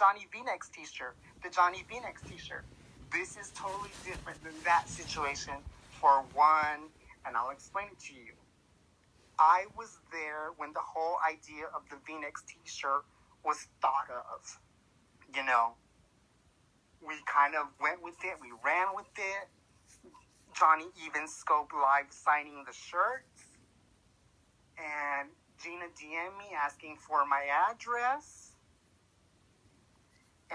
Johnny V-Neck's t-shirt. The Johnny V-Neck's t-shirt. This is totally different than that situation. For one, and I'll explain it to you. I was there when the whole idea of the V-Neck's t-shirt was thought of. You know, we kind of went with it. We ran with it. Johnny even scoped live signing the shirts. And Gina DM'd me asking for my address.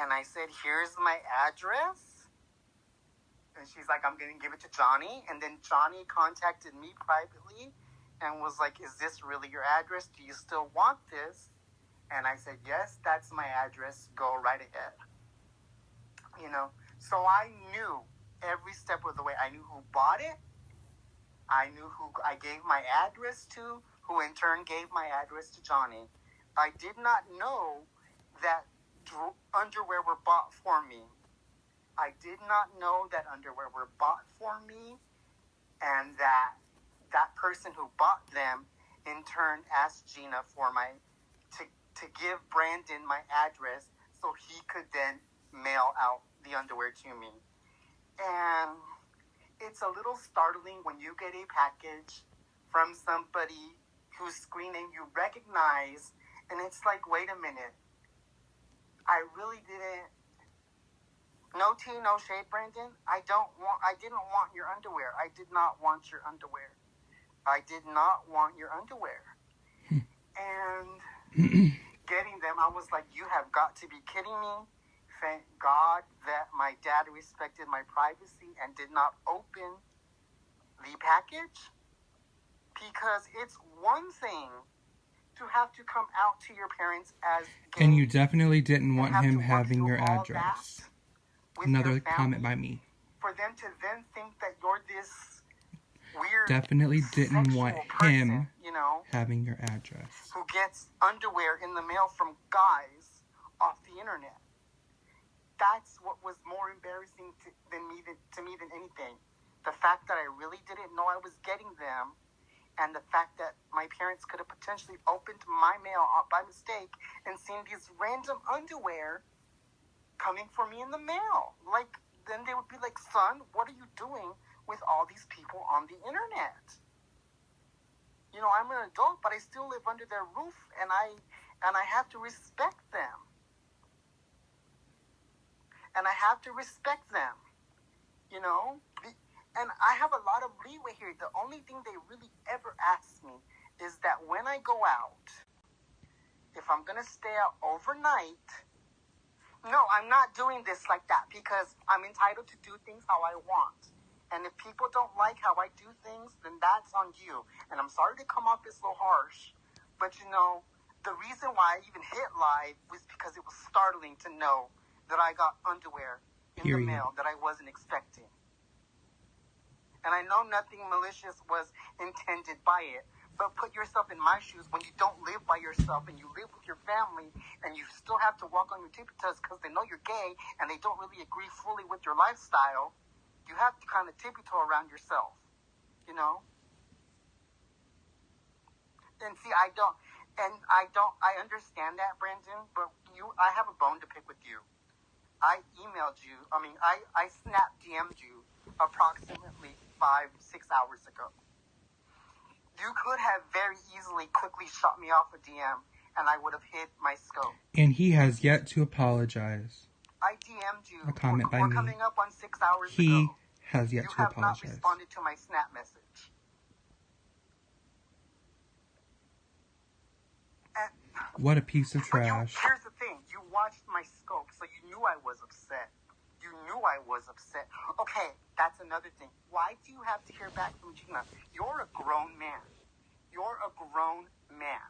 And I said, here's my address. And she's like, I'm going to give it to Johnny. And then Johnny contacted me privately and was like, is this really your address? Do you still want this? And I said, yes, that's my address. Go right ahead. You know, so I knew every step of the way. I knew who bought it. I knew who I gave my address to, who in turn gave my address to Johnny. I did not know that underwear were bought for me. I did not know that underwear were bought for me, and that person who bought them in turn asked Gina for to give Brandon my address so he could then mail out the underwear to me. And it's a little startling when you get a package from somebody whose screen name you recognize, and it's like, wait a minute, I really didn't. No tea, no shade, Brandon. I didn't want your underwear. I did not want your underwear. I did not want your underwear. And getting them, I was like, you have got to be kidding me. Thank God that my dad respected my privacy and did not open the package. Because it's one thing to have to come out to your parents as gay. And you definitely didn't want him having your address. Another comment by me. For them to then think that you're this weird, definitely didn't want him person, you know, having your address. Who gets underwear in the mail from guys off the internet. That's what was more embarrassing to me than anything. The fact that I really didn't know I was getting them, and the fact that my parents could have potentially opened my mail by mistake and seen these random underwear coming for me in the mail. Like, then they would be like, son, what are you doing with all these people on the internet? You know, I'm an adult, but I still live under their roof, and I have to respect them. And I have to respect them, you know? And I have a lot of leeway here. The only thing they really ever ask me is that when I go out, if I'm going to stay out overnight, no, I'm not doing this like that because I'm entitled to do things how I want. And if people don't like how I do things, then that's on you. And I'm sorry to come off this so harsh, but you know, the reason why I even hit live was because it was startling to know that I got underwear in the mail that I wasn't expecting. And I know nothing malicious was intended by it, but put yourself in my shoes when you don't live by yourself and you live with your family and you still have to walk on your tippy toes because they know you're gay and they don't really agree fully with your lifestyle. You have to kind of tippy toe around yourself, you know? And see, I understand that, Brandon, but I have a bone to pick with you. I emailed you, I snap DM'd you approximately 5-6 hours ago. You could have very easily quickly shot me off a DM and I would have hit my scope. And he has yet to apologize. I DM'd you. A comment by me. We're coming up on 6 hours ago. He has yet to apologize. You have not responded to my snap message. What a piece of trash. Here's the thing. You watched my scope, so you knew I was upset. You knew I was upset. Okay, that's another thing. Why do you have to hear back from Gina? You're a grown man. You're a grown man.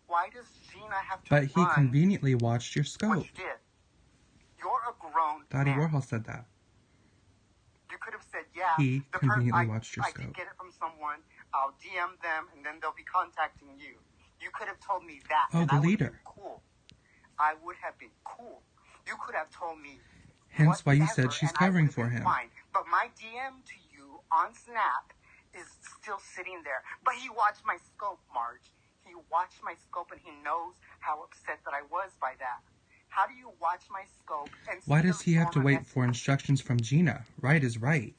Why does Gina have to But he conveniently watched your scope. What you did. You're a grown Daddy man. Warhol said that. You could have said, yeah. He conveniently watched your scope. I can get it from someone. I'll DM them, and then they'll be contacting you. You could have told me that. Oh, and the leader. Cool. I would have been cool. You could have told me. Hence why you said she's covering for him. Fine. But my DM to you on Snap is still sitting there. But he watched my scope, Marge. He watched my scope, and he knows how upset that I was by that. How do you watch my scope and Why does he have to wait for instructions from Gina? Right is right.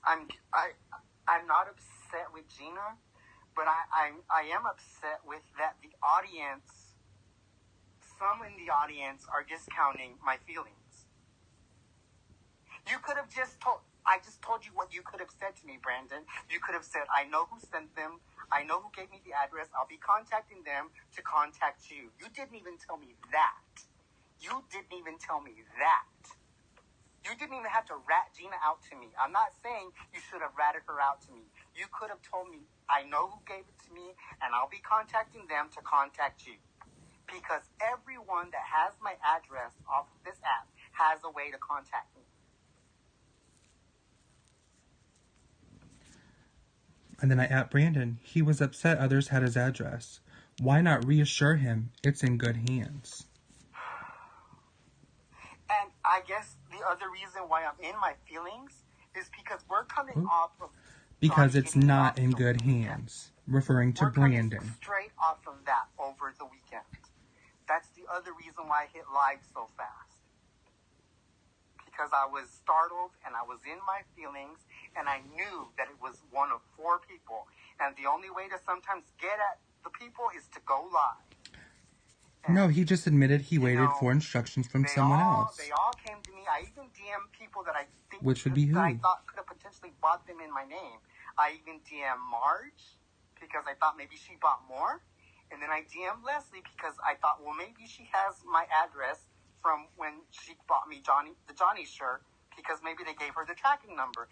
I'm not upset with Gina, but I am upset with that the audience, some in the audience are discounting my feelings. You could have I just told you what you could have said to me, Brandon. You could have said, I know who sent them. I know who gave me the address. I'll be contacting them to contact you. You didn't even tell me that. You didn't even tell me that. You didn't even have to rat Gina out to me. I'm not saying you should have ratted her out to me. You could have told me, I know who gave it to me, and I'll be contacting them to contact you. Because everyone that has my address off of this app has a way to contact me. And then I at Brandon. He was upset others had his address. Why not reassure him it's in good hands? And I guess the other reason why I'm in my feelings is because we're coming off of... Because it's not in good hands. Referring to Brandon. We're straight off of that over the weekend. That's the other reason why I hit live so fast. Because I was startled and I was in my feelings and I knew that it was one of 4 people. And the only way to sometimes get at the people is to go live. And, no, he just admitted he waited for instructions from someone else. They all came to me. I even DM'd people that I think Which would be who? That I thought could have potentially bought them in my name. I even DM'd Marge because I thought maybe she bought more. And then I DM'd Leslie because I thought, well, maybe she has my address from when she bought me the Johnny shirt, because maybe they gave her the tracking number.